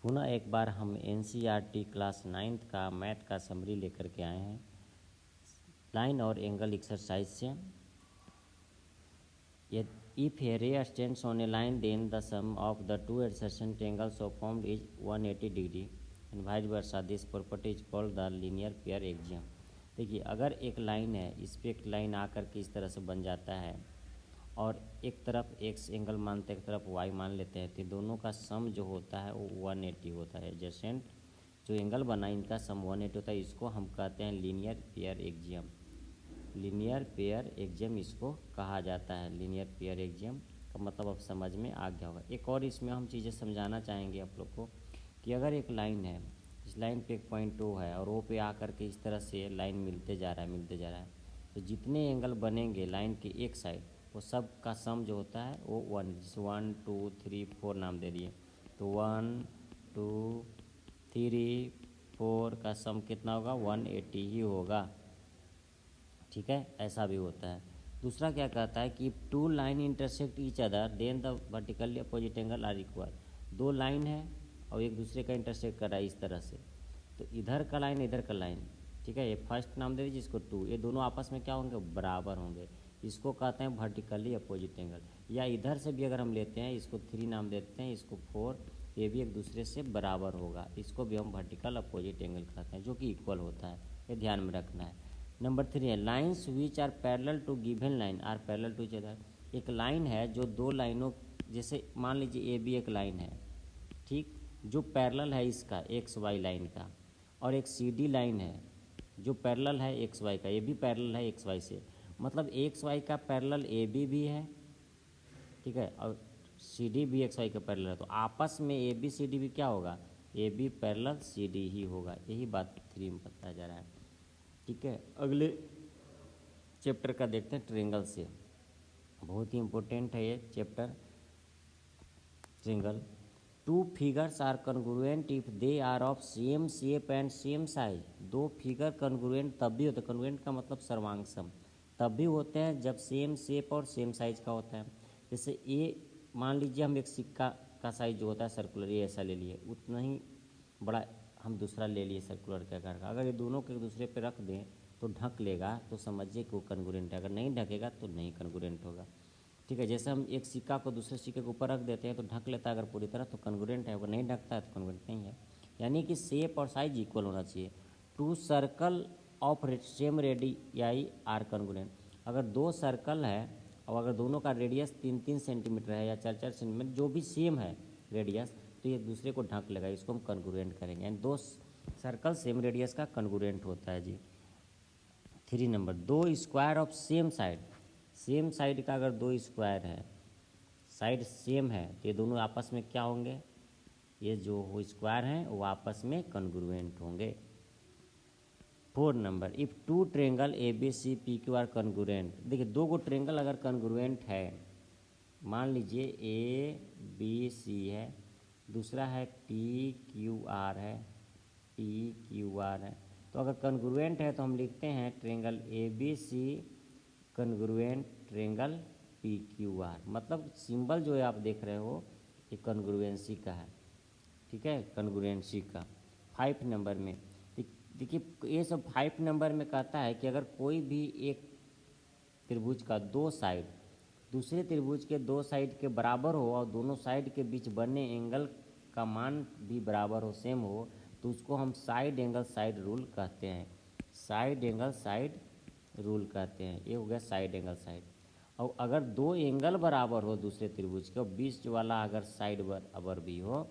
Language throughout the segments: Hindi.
पुनः एक बार हम एनसीईआरटी क्लास 9th का मैथ का समरी लेकर के आए हैं लाइन और एंगल एक्सरसाइज से। If a ray stands on a line, then the sum of the two adjacent angles so formed is 180 degree and vice versa. This property is called the linear pair axiom. देखिए, अगर एक लाइन है, इस पर एक लाइन आकर के इस तरह से बन जाता है और एक तरफ एक्स एंगल मानते हैं, एक तरफ वाई मान लेते हैं, तो दोनों का सम जो होता है वो 180 होता है। एडजेसेंट जो एंगल बना इनका सम 180 होता है। इसको हम कहते हैं linear pair axiom. Linear pair axiom इसको कहा जाता है। लीनियर पेयर एग्जियम का मतलब अब समझ में आ गया होगा। एक और इसमें हम चीज़ें समझाना चाहेंगे आप लोग को कि अगर एक लाइन है, इस लाइन पे एक पॉइंट ओ है और ओ पे आकर के इस तरह से लाइन मिलते जा रहा है, तो जितने एंगल बनेंगे लाइन के एक साइड वो सब का सम जो होता है वो 1 2 3 4 नाम दे दिए, तो 1 2 3 4 का सम कितना होगा? 180 ही होगा। ठीक है, ऐसा भी होता है। दूसरा क्या कहता है कि two line intersect each other then the vertically opposite angle are equal. दो लाइन है और एक दूसरे का इंटरसेक्ट कर रहा है इस तरह से, तो इधर का लाइन इधर का लाइन, ठीक है, ये फर्स्ट नाम दे दीजिए इसको 2, ये दोनों आपस में क्या होंगे? बराबर होंगे। इसको कहते हैं वर्टिकली अपोजिट एंगल। या इधर से भी अगर हम लेते हैं, इसको 3 नाम देते हैं, इसको 4, ये भी एक दूसरे से बराबर होगा। इसको भी हम वर्टिकल अपोजिट एंगल कहते हैं, जो कि इक्वल होता है। ये ध्यान में रखना है। नंबर 3 है lines which are parallel to given line are parallel to each other. एक लाइन है जो दो लाइनों, जैसे मान लीजिए ए बी एक लाइन है, ठीक, जो पैरेलल है इसका एक्स वाई लाइन का, और एक सी डी लाइन है जो पैरेलल है एक्स वाई का, ये भी पैरेलल है एक्स वाई से। मतलब एक्स वाई का पैरेलल ए बी भी है, ठीक है, और सी डी भी एक्स वाई का पैरेलल है, तो आपस में ए बी सी डी भी क्या होगा? A B parallel C D ही होगा। यही बात 3 में बताया जा रहा है। ठीक है, अगले चैप्टर का देखते हैं ट्रेंगल से। बहुत ही इम्पोर्टेंट है ये chapter, triangle. Two figures are congruent if they are of same shape and same size. दो फिगर कन्ग्रुएंट तब भी होते हैं, कन्ग्रुएंट का मतलब सर्वांग सम, तब भी होते हैं जब सेम शेप और सेम साइज का होता है। जैसे ये मान लीजिए हम एक सिक्का का साइज जो होता है सर्कुलर, ये ऐसा ले लिए, उतना ही बड़ा हम दूसरा ले लिए सर्कुलर के आकार का। अगर ये दोनों को एक दूसरे पे रख दें तो ढक लेगा, तो समझिए कि वो कन्ग्रुएंट है। अगर नहीं ढकेगा तो नहीं कन्ग्रुएंट होगा। ठीक है, जैसे हम एक सिक्का को दूसरे सिक्के के ऊपर रख देते हैं तो ढक लेता है अगर पूरी तरह, तो कन्ग्रुएंट है। अगर नहीं ढकता है तो कन्ग्रुएंट नहीं है। यानी कि शेप और साइज इक्वल होना चाहिए। Two circle of same radii are congruent. अगर दो सर्कल है और अगर दोनों का रेडियस 3-3 सेंटीमीटर है या 4-4 सेंटीमीटर, जो भी सेम है रेडियस, तो एक दूसरे को ढक लेगा, इसको हम कन्ग्रुएंट करेंगे। यानी दो सर्कल सेम रेडियस का कन्ग्रुएंट होता है जी। 3 नंबर, दो square of same side. Same side का अगर दो स्क्वायर है, साइड सेम है, तो ये दोनों आपस में क्या होंगे? ये जो स्क्वायर हैं वो आपस में कन्ग्रुएंट होंगे। 4 number, if two triangle A B C P Q R congruent. देखिए, दो गो ट्रेंगल अगर कन्ग्रुएंट है, मान लीजिए ए बी सी है, दूसरा है पी क्यू आर है, पी क्यू आर है, तो अगर कन्ग्रुएंट है तो हम लिखते हैं triangle A B C congruent triangle P Q R. मतलब सिंबल जो है आप देख रहे हो ये कन्ग्रुएंसी का है। ठीक है, कन्ग्रुएंसी का। 5 नंबर में देखिए, ये सब 5 नंबर में कहता है कि अगर कोई भी एक त्रिभुज का दो साइड दूसरे त्रिभुज के दो साइड के बराबर हो और दोनों साइड के बीच बने एंगल का मान भी बराबर हो, सेम हो, तो उसको हम साइड एंगल साइड रूल कहते हैं। साइड एंगल साइड रूल कहते हैं। ये हो गया साइड एंगल साइड। और अगर दो एंगल बराबर हो दूसरे त्रिभुज के, और बीच वाला अगर साइड बराबर भी हो,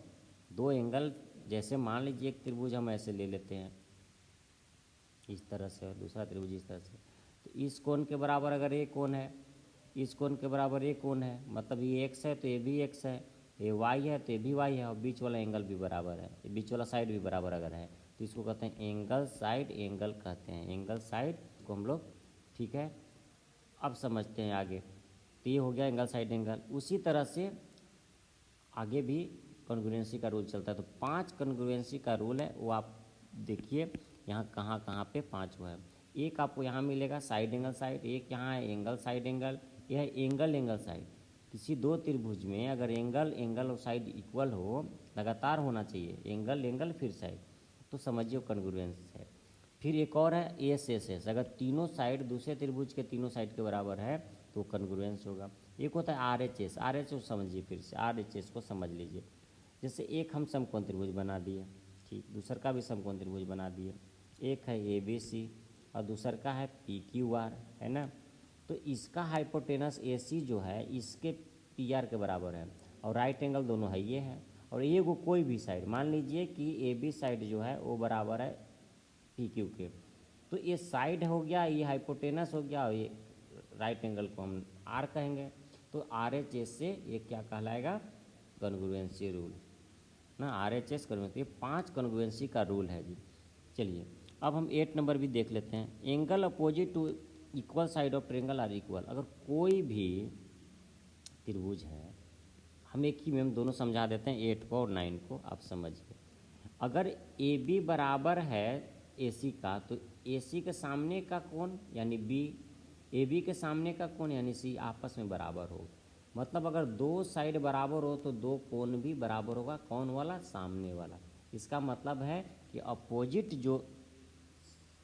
दो एंगल, जैसे मान लीजिए एक त्रिभुज हम ऐसे ले लेते हैं इस तरह से और दूसरा त्रिभुज इस तरह से, तो इस कोण के बराबर अगर एक कोण है, इस कोण के बराबर एक कोण है, मतलब ये एक्स है तो ये भी एक्स है, ये वाई है तो ये भी वाई है, और बीच वाला एंगल भी बराबर है, ये बीच वाला साइड भी बराबर अगर है, तो इसको कहते हैं एंगल साइड एंगल कहते हैं। एंगल साइड को हम लोग, ठीक है, अब समझते हैं आगे। तो ये हो गया एंगल साइड एंगल। उसी तरह से आगे भी कन्ग्रुएंसी का रूल चलता है। तो 5 कन्ग्रुएंसी का रूल है, वो आप देखिए यहाँ कहाँ कहाँ पे 5 हुआ है। एक आपको यहाँ मिलेगा साइड एंगल साइड, एक यहाँ है एंगल साइड एंगल, यह है एंगल एंगल साइड। किसी दो त्रिभुज में अगर एंगल एंगल और साइड इक्वल हो लगातार होना चाहिए, एंगल एंगल फिर साइड, तो समझिए कॉन्ग्रुएंस है। फिर एक और है एस एस एस, अगर तीनों साइड दूसरे त्रिभुज के तीनों साइड के बराबर है तो कॉन्ग्रुएंस होगा। एक होता है R H S, R H S समझिए, फिर से आर एच एस को समझ लीजिए। जैसे एक हम समकोण त्रिभुज बना दिए, ठीक, दूसर का भी समकोण त्रिभुज बना दिए, एक है ए बी सी और दूसर का है पी क्यू आर, है ना। तो इसका हाइपोटेनस ए सी जो है इसके पी आर के बराबर है और राइट एंगल दोनों है ये है, और ये को कोई भी साइड मान लीजिए कि ए बी साइड जो है वो बराबर है पी क्यू के, तो ये साइड हो गया, ये हाइपोटेनस हो गया और ये राइट एंगल को हम आर कहेंगे। तो आर एच एस से ये क्या कहलाएगा, कॉन्ग्रुएंसी रूल ना, आर एच एस कॉन्ग्रुएंसी, ये 5 कॉन्ग्रुएंसी का रूल है जी। चलिए अब हम 8 नंबर भी देख लेते हैं। Angle opposite to equal side of triangle are equal, अगर कोई भी त्रिभुज है, हम एक ही में हम दोनों समझा देते हैं 8 को और 9 को, आप समझिए। अगर ए बी बराबर है ए सी का, तो ए सी के सामने का कोण यानी बी, ए बी के सामने का कोण यानी सी आपस में बराबर हो। मतलब अगर दो साइड बराबर हो तो दो कोण भी बराबर होगा, कौन वाला, सामने वाला। इसका मतलब है कि अपोजिट जो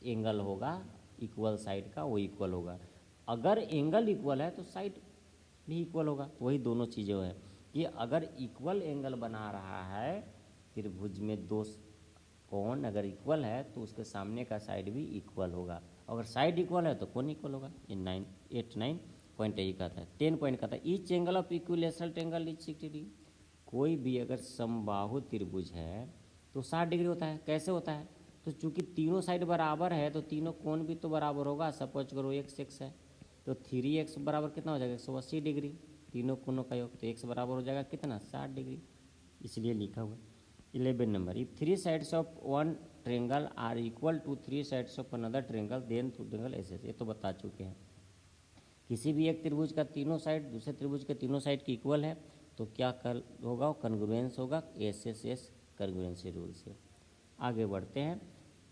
एंगल होगा इक्वल साइड का वो इक्वल होगा। अगर एंगल इक्वल है तो साइड भी इक्वल होगा, वही दोनों चीज़ें हैं कि अगर इक्वल एंगल बना रहा है त्रिभुज में दो कोण अगर इक्वल है तो उसके सामने का साइड भी इक्वल होगा, अगर साइड इक्वल है तो कोण इक्वल होगा। ये 8-9 पॉइंट यही कहता है। 10 पॉइंट कहता है each angle of equilateral triangle is 60 degree. कोई भी अगर समबाहु त्रिभुज है तो 60 डिग्री होता है। कैसे होता है, तो चूंकि तीनों साइड बराबर है तो तीनों कोण भी तो बराबर होगा। सपोज करो x है तो 3x बराबर कितना हो जाएगा, 180 डिग्री, तीनों कोणों का योग, तो x बराबर हो जाएगा कितना, 60 डिग्री, इसलिए लिखा हुआ। 11 number, if 3 sides of one triangle are equal to 3 sides of another triangle then two triangle S S. ये तो बता चुके हैं। किसी भी एक त्रिभुज का तीनों साइड दूसरे त्रिभुज के तीनों साइड की इक्वल है तो क्या कर होगा, कॉन्ग्रुएंस होगा, S S S congruency rule से। आगे बढ़ते हैं।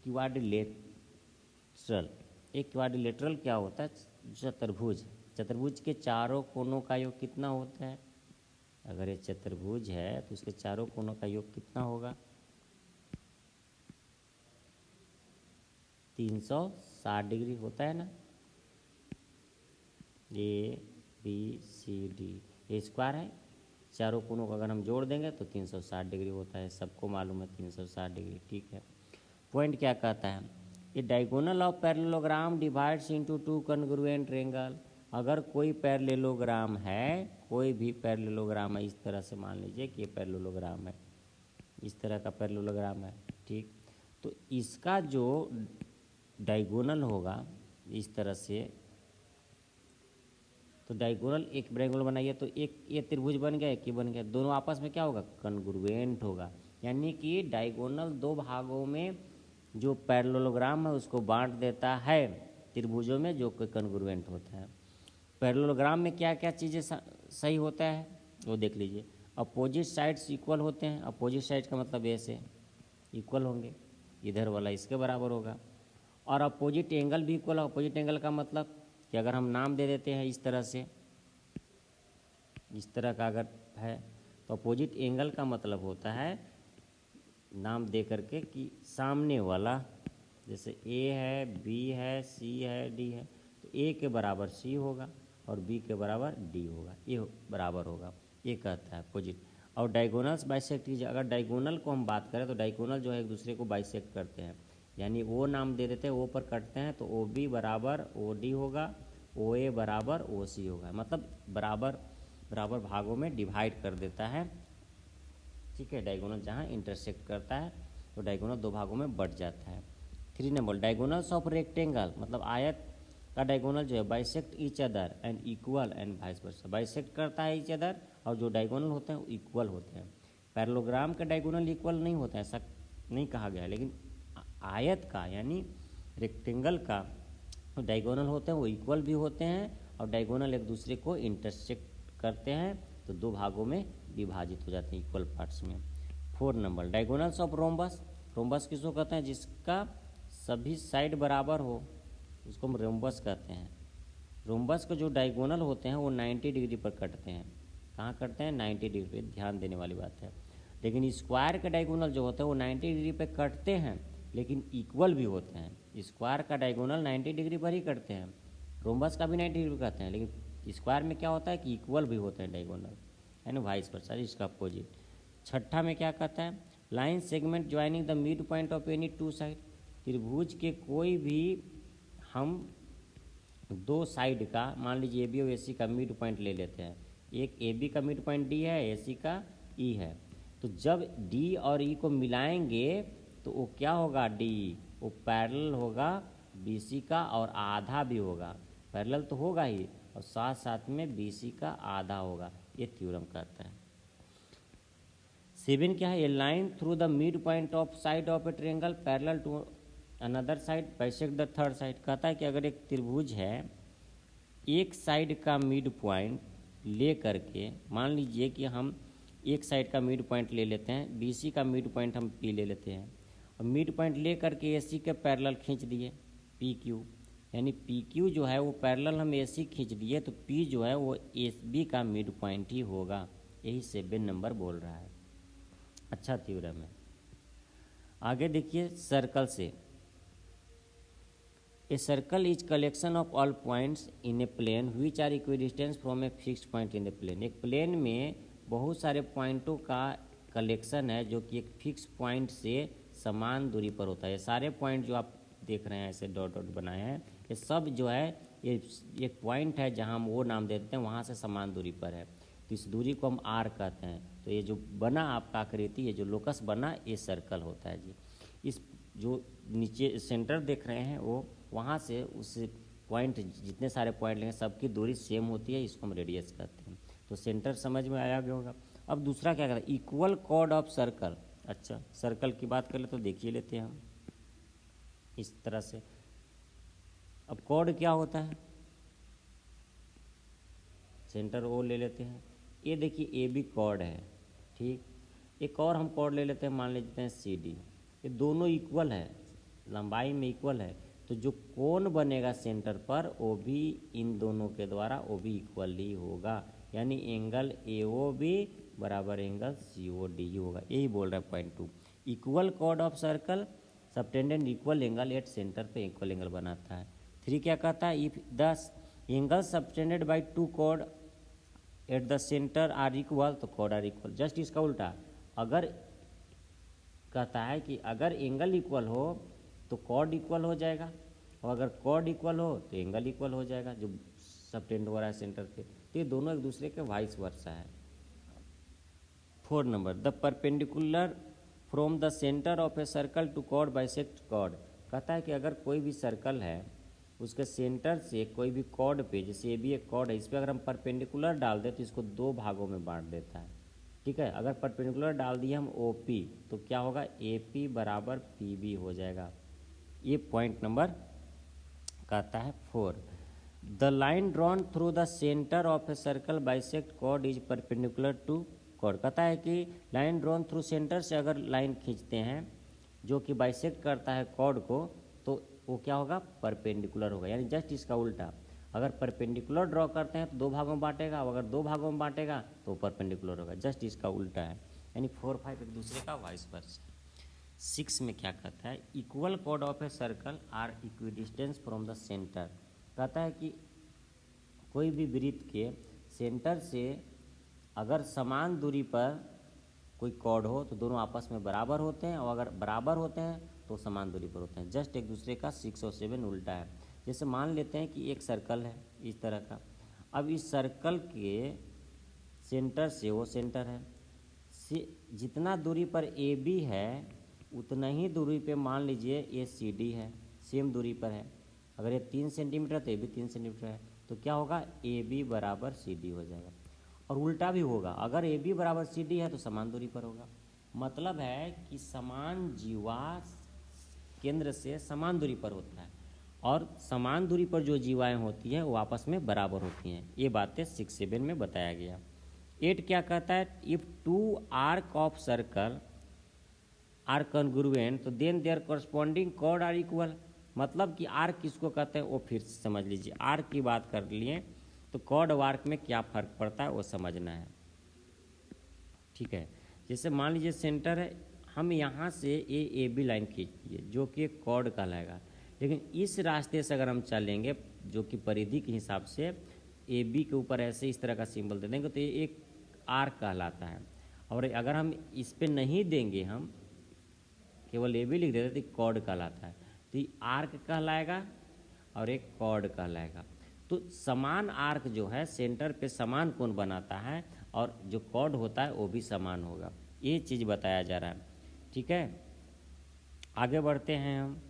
क्वाड्रिलेटरल, एक क्वाड्रिलेटरल क्या होता है, चतुर्भुज। चतुर्भुज के चारों कोनों का योग कितना होता है, अगर ये चतुर्भुज है तो उसके चारों कोनों का योग कितना होगा, 360 डिग्री होता है ना। ए बी सी डी, ये स्क्वायर है, चारों कोनों का अगर हम जोड़ देंगे तो 360 डिग्री होता है, सबको मालूम है 360 डिग्री, ठीक है। पॉइंट क्या कहता है, ये diagonal of parallelogram divides into 2 congruent triangle. अगर कोई पैरेललोग्राम है, कोई भी पैरेललोग्राम है, इस तरह से मान लीजिए कि ये पैरेललोग्राम है, इस तरह का पैरेललोग्राम है, ठीक, तो इसका जो डायगोनल होगा इस तरह से, तो डायगोनल एक डायगोनल बनाइए तो एक ये त्रिभुज बन गया, एक ही बन गया, दोनों आपस में क्या होगा, कॉन्ग्रुएंट होगा। यानी कि डायगोनल दो भागों में जो पैरेललोग्राम है उसको बांट देता है त्रिभुजों में जो कि कॉन्ग्रुएंट होता है। पैरेललोग्राम में क्या क्या चीज़ें सही होता है वो देख लीजिए। अपोजिट साइड्स इक्वल होते हैं, अपोजिट साइड का मतलब ऐसे इक्वल होंगे, इधर वाला इसके बराबर होगा, और अपोजिट एंगल भी इक्वल। अपोजिट एंगल का मतलब कि अगर हम नाम दे देते हैं इस तरह से, इस तरह का अगर है तो अपोजिट एंगल का मतलब होता है नाम दे करके कि सामने वाला, जैसे ए है, बी है, सी है, डी है, तो ए के बराबर सी होगा और बी के बराबर डी होगा, ये बराबर होगा, ये कहता है अपोजिट। और डायगोनल्स बाइसेक्ट कीजिए। अगर डायगोनल को हम बात करें तो डायगोनल जो है एक दूसरे को बाइसेक्ट करते हैं, यानी वो नाम दे देते हैं, वो पर कटते हैं, तो ओ बी बराबर ओ डी होगा, ओ ए बराबर ओ सी होगा, मतलब बराबर बराबर भागों में डिवाइड कर देता है, ठीक है। डायगोनल जहाँ इंटरसेक्ट करता है तो डायगोनल दो भागों में बढ़ जाता है। 3 नंबर, डायगोनल्स ऑफ रेक्टेंगल, मतलब आयत का डायगोनल जो है bisect each other and equal and vice versa, bisect करता है ईच अदर, और जो डायगोनल होते हैं वो इक्वल होते हैं। पैरेललोग्राम का डायगोनल इक्वल नहीं होता है, ऐसा नहीं कहा गया है, लेकिन आयत का यानी रेक्टेंगल का डायगोनल होते हैं वो इक्वल भी होते हैं, और डायगोनल एक दूसरे को इंटरसेक्ट करते हैं तो दो भागों में विभाजित हो जाते हैं इक्वल पार्ट्स में। 4 number, diagonals of rhombus. Rhombus किसको कहते हैं, जिसका सभी साइड बराबर हो उसको हम रोम्बस कहते हैं। रोम्बस के जो डायगोनल होते हैं वो 90 डिग्री पर कटते हैं। कहाँ कटते हैं, 90 डिग्री, ध्यान देने वाली बात है। लेकिन स्क्वायर का डायगोनल जो होता है वो 90 डिग्री पे कटते हैं लेकिन इक्वल भी होते हैं। स्क्वायर का डायगोनल 90 डिग्री पर ही कटते हैं, रोम्बस का भी 90 डिग्री करते हैं, लेकिन स्क्वायर में क्या होता है कि इक्वल भी होते हैं डायगोनल, है ना, वाइस वर्सा, इसका अपोजिट। छठा में क्या कहता है, line segment joining the mid point of any two side. त्रिभुज के कोई भी हम दो साइड का, मान लीजिए ए बी और ए सी का मिड पॉइंट ले लेते हैं, एक ए बी का मिड पॉइंट डी है, ए सी का ई है, तो जब डी और ई को मिलाएंगे तो वो क्या होगा, डी वो पैरेलल होगा बी सी का और आधा भी होगा, पैरेलल तो होगा ही और साथ साथ में बी सी का आधा होगा, ये थ्योरम कहता है। 7 क्या है, a line through the mid point of side of a triangle parallel to another side bisect the third side. कहता है कि अगर एक त्रिभुज है, एक साइड का मिड पॉइंट ले करके, मान लीजिए कि हम एक साइड का मिड पॉइंट ले लेते हैं, बी सी का मिड पॉइंट हम पी ले लेते हैं और मिड पॉइंट ले करके ए सी के पैरेलल खींच दिए पी क्यू, यानी पी क्यू जो है वो पैरेलल हम ए सी खींच दिए तो पी जो है वो एस बी का मिड पॉइंट ही होगा, यही 7 नंबर बोल रहा है। अच्छा थ्योरम है। आगे देखिए सर्कल से, a circle is collection of all points in a plane which are equidistance from a fixed point in the plane. एक प्लेन में बहुत सारे पॉइंटों का कलेक्शन है जो कि एक फिक्स पॉइंट से समान दूरी पर होता है। ये सारे पॉइंट जो आप देख रहे हैं ऐसे डॉट डॉट बनाए हैं, ये सब जो है ये एक पॉइंट है जहां हम वो नाम देते हैं, वहां से समान दूरी पर है, तो इस दूरी को हम आर कहते हैं। तो ये जो बना आपका आकृति, ये जो लोकस बना, ये सर्कल होता है जी। इस जो नीचे सेंटर देख रहे हैं वो वहाँ से उस पॉइंट, जितने सारे पॉइंट लेंगे सबकी दूरी सेम होती है, इसको हम रेडियस कहते हैं। तो सेंटर समझ में आया होगा। अब दूसरा क्या कहता है, इक्वल कॉर्ड ऑफ सर्कल। अच्छा, सर्कल की बात करें तो देखिए लेते हैं हम इस तरह से। अब कॉर्ड क्या होता है, सेंटर ओ ले लेते हैं, ये देखिए ए बी कॉर्ड है, ठीक। एक और हम कॉर्ड ले लेते हैं, मान लेते हैं सी डी, ये दोनों इक्वल है, लंबाई में इक्वल है, तो जो कोण बनेगा सेंटर पर वो भी इन दोनों के द्वारा वो भी इक्वल ही होगा, यानी एंगल ए ओ बी बराबर एंगल सी ओ डी ही होगा, यही बोल रहा है point 2। Equal chord of circle subtend equal angle at centre पे इक्वल एंगल बनाता है। 3 क्या कहता है, if the angle subtended by 2 chord at the centre are equal, तो कॉर्ड आर इक्वल। जस्ट इसका उल्टा, अगर कहता है कि अगर एंगल इक्वल हो तो कॉर्ड इक्वल हो जाएगा, और अगर कॉर्ड इक्वल हो तो एंगल इक्वल हो जाएगा जो सबटेंड हो रहा है सेंटर पे, तो ये दोनों एक दूसरे के वाइस वर्सा है। 4 number, the perpendicular from the centre of a circle to chord bisect chord. कहता है कि अगर कोई भी सर्कल है उसके सेंटर से कोई भी कॉर्ड पे, जैसे ये भी एक कॉर्ड है, इस पर अगर हम परपेंडिकुलर डाल दें तो इसको 2 भागों में बांट देता है, ठीक है। अगर परपेंडिकुलर डाल दिए हम ओ पी तो क्या होगा, ए पी बराबर पी बी हो जाएगा। ये पॉइंट नंबर कहता है 4। The line drawn through the centre of a circle bisect chord is perpendicular to chord. कहता है कि लाइन ड्रॉन थ्रू सेंटर से अगर लाइन खींचते हैं जो कि बाइसेक्ट करता है कॉर्ड को, तो वो क्या होगा, परपेंडिकुलर होगा, यानी जस्ट इसका उल्टा। अगर परपेंडिकुलर ड्रॉ करते हैं तो 2 भागों में बांटेगा, और अगर 2 भागों में बांटेगा तो परपेंडिकुलर होगा, जस्ट इसका उल्टा है, यानी 4, 5 एक दूसरे का वाइस वर्सा। 6 में क्या कहता है, equal chord of a circle are equidistance from the centre. कहता है कि कोई भी वृत्त के सेंटर से अगर समान दूरी पर कोई कॉर्ड हो तो दोनों आपस में बराबर होते हैं, और अगर बराबर होते हैं तो समान दूरी पर होते हैं, जस्ट एक दूसरे का 6 और 7 उल्टा है। जैसे मान लेते हैं कि एक सर्कल है इस तरह का, अब इस सर्कल के सेंटर से, वो सेंटर है से जितना दूरी पर ए बी है उतना ही दूरी पे मान लीजिए ये सी डी है, सेम दूरी पर है। अगर ये 3 सेंटीमीटर तो ये भी 3 सेंटीमीटर है, तो क्या होगा, ए बी बराबर सी डी हो जाएगा। और उल्टा भी होगा, अगर ए बी बराबर सी डी है तो समान दूरी पर होगा। मतलब है कि समान जीवा केंद्र से समान दूरी पर होता है, और समान दूरी पर जो जीवाएं होती हैं वो आपस में बराबर होती हैं। ये बातें 6, 7 में बताया गया। 8 क्या कहता है, if 2 arc of circle are congruent तो then their corresponding chord are equal. मतलब कि आर्क किसको कहते हैं वो फिर से समझ लीजिए। आर्क की बात कर लिए तो कॉर्ड और आर्क में क्या फ़र्क पड़ता है वो समझना है, ठीक है। जैसे मान लीजिए सेंटर है, हम यहाँ से ए बी लाइन खींच दिए जो कि एक कॉर्ड कहलाएगा, लेकिन इस रास्ते से अगर हम चलेंगे जो कि परिधि के हिसाब से ए बी के ऊपर ऐसे इस तरह का सिंबल दे देंगे तो ये एक आर्क कहलाता है। और अगर हम इस पे नहीं देंगे, हम केवल ए बी लिख देते तो कॉर्ड कहलाता है। तो ये आर्क कहलाएगा और एक कॉर्ड कहलाएगा। तो समान आर्क जो है सेंटर पे समान कोण बनाता है और जो कॉर्ड होता है वो भी समान होगा, ये चीज़ बताया जा रहा है। ठीक है, आगे बढ़ते हैं हम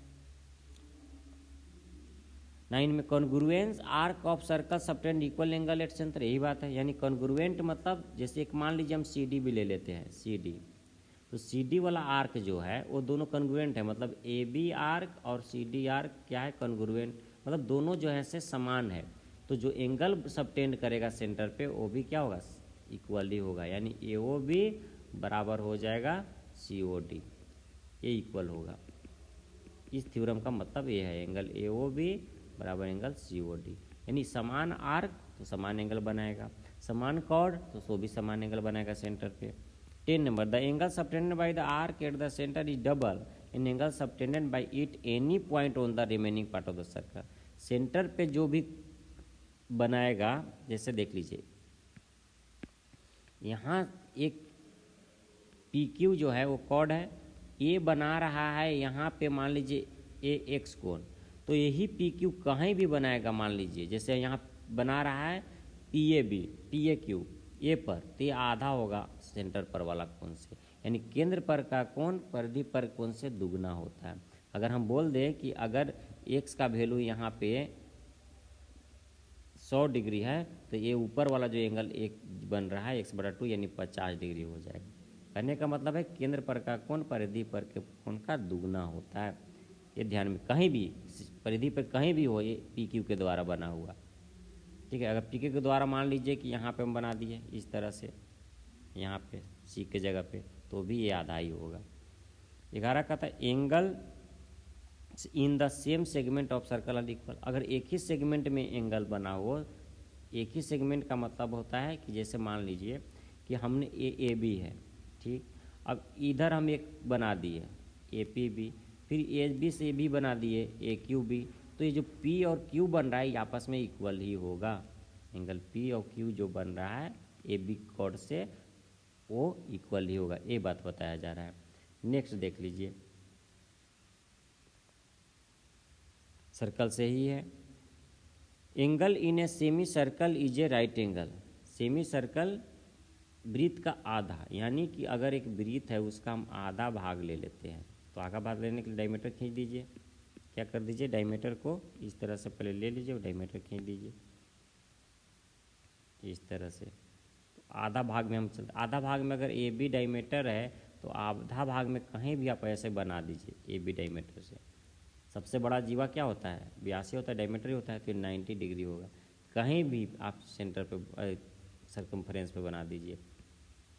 9 में। Congruence arc of circle subtend equal angle at centre, यही बात है। यानी कॉन्ग्रुएंट मतलब जैसे एक मान लीजिए हम सी डी भी ले लेते हैं, सी डी, तो सी डी वाला आर्क जो है वो दोनों कॉन्ग्रुएंट है, मतलब ए बी आर्क और सी डी आर्क क्या है, कॉन्ग्रुएंट, मतलब दोनों जो है से समान है। तो जो एंगल सबटेंड करेगा सेंटर पे वो भी क्या होगा, इक्वली होगा। यानी ए ओ बी बराबर हो जाएगा सी ओ डी, ये इक्वल होगा। इस थ्योरम का मतलब ये है, एंगल ए ओ बी बराबर एंगल सी ओ डी। यानी समान आर्क तो समान एंगल बनाएगा, समान कॉर्ड तो सो भी समान एंगल बनाएगा सेंटर पे। 10 number, the angle subtended by the arc eight the centre is double in angle subtended bye it any point on the remaining part of the circle. Centre पे जो भी बनाएगा, जैसे देख लीजिए यहाँ एक पी क्यू जो है वो कॉर्ड है, ए बना रहा है यहाँ पे मान लीजिए ए एक्स कोण, तो यही पी क्यू कहीं भी बनाएगा, मान लीजिए जैसे यहाँ बना रहा है पी ए क्यू ए पर, तो ये आधा होगा सेंटर पर वाला कोण से। यानी केंद्र पर का कोण परिधि पर कोण से दुगना होता है। अगर हम बोल दें कि अगर एक्स का वैल्यू यहाँ पे 100 डिग्री है तो ये ऊपर वाला जो एंगल एक बन रहा है x/2 यानी 50 डिग्री हो जाएगा। कहने का मतलब है केंद्र पर का कोण परिधि पर के कोण का दुगना होता है। ये ध्यान में, कहीं भी परिधि पर कहीं भी हो, ये पी क्यू के द्वारा बना हुआ। ठीक है, अगर पी क्यू के द्वारा मान लीजिए कि यहाँ पे हम बना दिए इस तरह से, यहाँ पे सी के जगह पे, तो भी ये आधा ही होगा। 11 का था angle in the same segment of circle are equal. अगर एक ही सेगमेंट में एंगल बना हो, एक ही सेगमेंट का मतलब होता है कि जैसे मान लीजिए कि हमने ए बी है, ठीक, अब इधर हम एक बना दिए ए पी बी, फिर ए बी से भी बना दिए ए क्यू बी, तो ये जो पी और क्यू बन रहा है ये आपस में इक्वल ही होगा। एंगल पी और क्यू जो बन रहा है ए बी कॉर्ड से वो इक्वल ही होगा, ये बात बताया जा रहा है। नेक्स्ट देख लीजिए, सर्कल से ही है। Angle in a semi circle is a right angle. Semi circle वृत्त का आधा, यानी कि अगर एक वृत्त है उसका हम आधा भाग ले लेते हैं, तो आधा भाग लेने के लिए डायमीटर खींच दीजिए। क्या कर दीजिए, डायमीटर को इस तरह से पहले ले लीजिए और डायमीटर खींच दीजिए इस तरह से। तो आधा भाग में हम चलते, आधा भाग में अगर ए बी डायमीटर है तो आधा भाग में कहीं भी आप ऐसे बना दीजिए ए बी डायमीटर से। सबसे बड़ा जीवा क्या होता है, 82 होता है, डायमीटर ही होता है, फिर 90 डिग्री होगा। कहीं भी आप सेंटर पे सर्कमफ्रेंस पे बना दीजिए,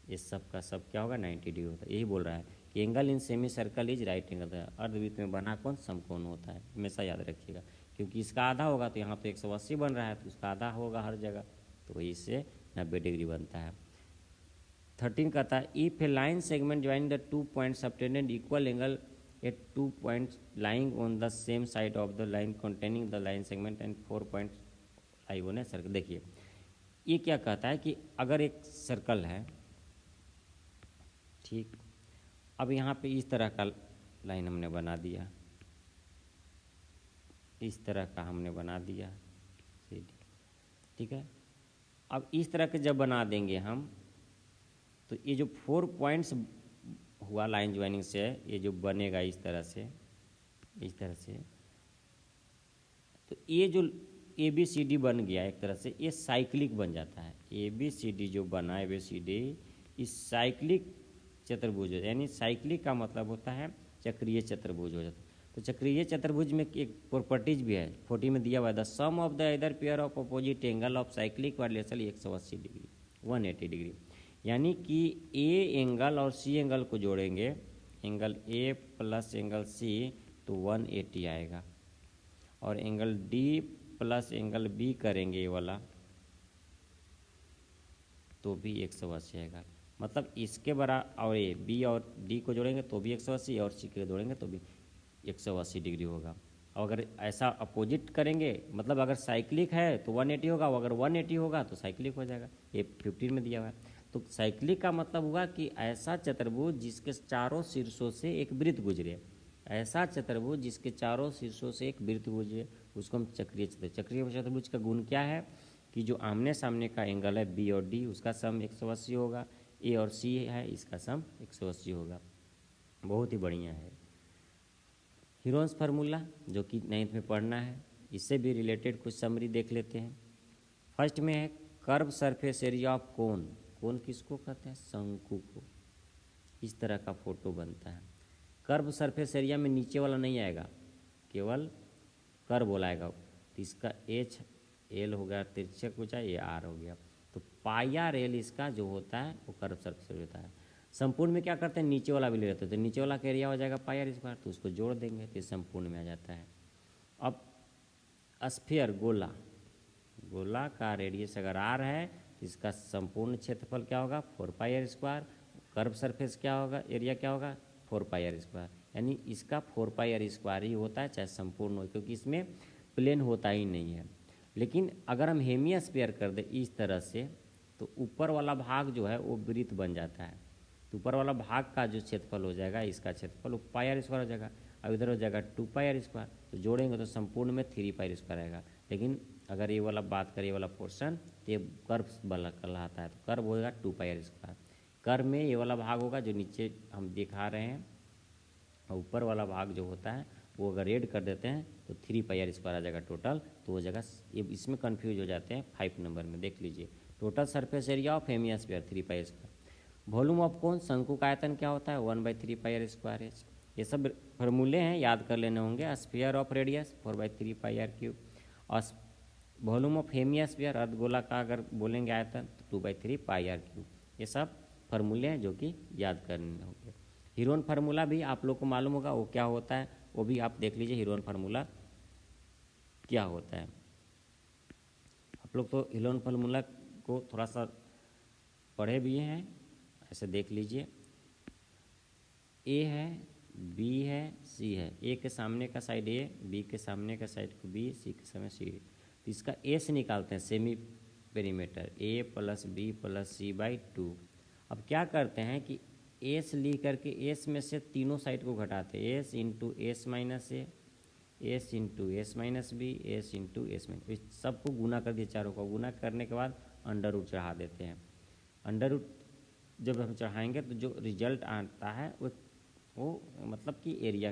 ये सब का सब क्या होगा, 90 डिग्री होता है। यही बोल रहा है कि angle in semicircle is right angle. अर्धवृत्त में बना कौन, समकोण होता है, हमेशा याद रखिएगा, क्योंकि इसका आधा होगा तो यहाँ तो 180 बन रहा है, तो उसका आधा होगा हर जगह, तो वही से 90 डिग्री बनता है। 13 कहता है if A line segment join the 2 point subtended equal angle at 2 points lying on the same side of the line containing the line segment and 4 points lie on a circle। देखिए ये क्या कहता है कि अगर एक सर्कल है, ठीक, अब यहाँ पे इस तरह का लाइन हमने बना दिया, इस तरह का हमने बना दिया, ठीक है। अब इस तरह के जब बना देंगे हम, तो ये जो 4 पॉइंट्स हुआ लाइन ज्वाइनिंग से, ये जो बनेगा इस तरह से, इस तरह से, तो ये जो ए बी सी डी बन गया एक तरह से, ये साइक्लिक बन जाता है। ए बी सी डी जो बना ए बी सी डी, इस साइक्लिक चतुर्भुज, यानी साइक्लिक का मतलब होता है चक्रीय चतुर्भुज हो जाता है। तो चक्रीय चतुर्भुज में एक प्रॉपर्टीज भी है, 40 में दिया हुआ है, the sum of the other pair of opposite angle of cyclic violation 180 degree 180 degree. यानी कि ए एंगल और सी एंगल को जोड़ेंगे, angle A plus angle C तो 180 आएगा, और angle D plus angle B करेंगे ये वाला तो भी 180 आएगा। मतलब इसके बरा और ये बी और डी को जोड़ेंगे तो भी 180 और सी को जोड़ेंगे तो भी 180 डिग्री होगा। और अगर ऐसा अपोजिट करेंगे, मतलब अगर साइक्लिक है तो 180 होगा, और अगर 180 होगा तो साइक्लिक हो जाएगा। ये 15 में दिया हुआ है। तो साइक्लिक का मतलब हुआ कि ऐसा चतुर्भुज जिसके चारों शीर्षों से एक वृत्त गुजरे, ऐसा चतुर्भुज जिसके चारों शीर्षों से एक वृत्त गुजरे, उसको हम चक्रीय चतुर्भुज। चक्रीय चतुर्भुज का गुण क्या है कि जो आमने सामने का एंगल है बी और डी, उसका सम 180 होगा। ए और सी है, इसका सम 180 होगा। बहुत ही बढ़िया है। हीरोन्स फार्मूला जो कि 9th में पढ़ना है, इससे भी रिलेटेड कुछ समरी देख लेते हैं। फर्स्ट में है curve surface area of cone. Cone किसको कहते हैं? शंकु को। इस तरह का फोटो बनता है। कर्व सरफेस एरिया में नीचे वाला नहीं आएगा, केवल कर्व वाला आएगा। तो इसका एच एल हो गया, तिरछक ऊंचाई, ये आर हो गया। तो पाई आर एल इसका जो होता है वो कर्व सरफेस एरिया होता है। संपूर्ण में क्या करते हैं, नीचे वाला भी ले लेते हैं, तो नीचे वाला का एरिया हो जाएगा पाई आर स्क्वायर, तो उसको जोड़ देंगे तो संपूर्ण में आ जाता है। अब स्फीयर गोला, गोला का रेडियस अगर आर है तो इसका संपूर्ण क्षेत्रफल क्या होगा? 4 पाई आर स्क्वायर। कर्व सरफेस क्या होगा, एरिया क्या होगा? 4 पाई आर स्क्वायर। यानी इसका 4 पाई आर स्क्वायर ही होता है, चाहे संपूर्ण हो, क्योंकि इसमें प्लेन होता ही नहीं है। लेकिन अगर हम हेमिस्फीयर कर दें इस तरह से, तो ऊपर वाला भाग जो है वो वृत्त बन जाता है। तो ऊपर वाला भाग का जो क्षेत्रफल हो जाएगा, इसका क्षेत्रफल वो पाई आर स्क्वायर हो जाएगा। अब इधर हो जाएगा 2 पाई आर स्क्वायर, तो जोड़ेंगे तो संपूर्ण में 3 पाई आर स्क्वायर आएगा। लेकिन अगर ये वाला बात करें, ये वाला पोर्शन, तो ये कर्व वाला कहलाता है, तो कर्व होगा 2 पाई आर स्क्वायर। कर्व में ये वाला भाग होगा जो नीचे हम दिखा रहे हैं, और ऊपर वाला भाग जो होता है वो अगर ऐड कर देते हैं तो 3 पाई आर स्क्वायर आ जाएगा टोटल। तो वो जगह ये इसमें कन्फ्यूज हो जाते हैं 5 नंबर में। देख लीजिए, total surface area of hemisphere 3 pi R square. Volume of cone, शंकु का आयतन क्या होता है? 1/3 पाई आर स्क्वायर एच। ये सब फार्मूले हैं, याद कर लेने होंगे। Sphere of radius 4/3 pi R cube. और वॉल्यूम ऑफ हेमिस्फीयर, अर्धगोला का अगर बोलेंगे आयतन, तो 2/3 पाई आर क्यूब। ये सब फार्मूले हैं जो कि याद करने होंगे। हीरोन फार्मूला भी आप लोग को मालूम होगा, वो क्या होता है वो भी आप देख लीजिए। हीरोन फार्मूला क्या होता है, आप लोग तो हीरोन फार्मूला को थोड़ा सा पढ़े भी हैं, ऐसे देख लीजिए। ए है, बी है, सी है। ए के सामने का साइड ए, बी के सामने का साइड को बी, सी के सामने सी। तो इसका ए से निकालते हैं semi perimeter, A plus B plus C by 2। अब क्या करते हैं कि एस ली करके एस में से तीनों साइड को घटाते हैं, S into S minus A, S into S minus B, S into S minus. इस सबको गुना कर दिए, चारों को गुना करने के बाद अंडर रूट चढ़ा देते हैं। अंडर रूट जब हम चढ़ाएंगे तो जो रिजल्ट आता है वो मतलब कि एरिया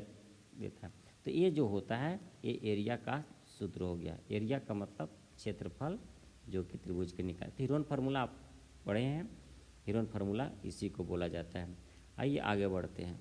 देता है। तो ये जो होता है ये एरिया का सूत्र हो गया। एरिया का मतलब क्षेत्रफल जो कि त्रिभुज के निकाल। हीरोन फार्मूला आप पढ़े हैं, हीरोन फार्मूला इसी को बोला जाता है। आइए आगे बढ़ते हैं।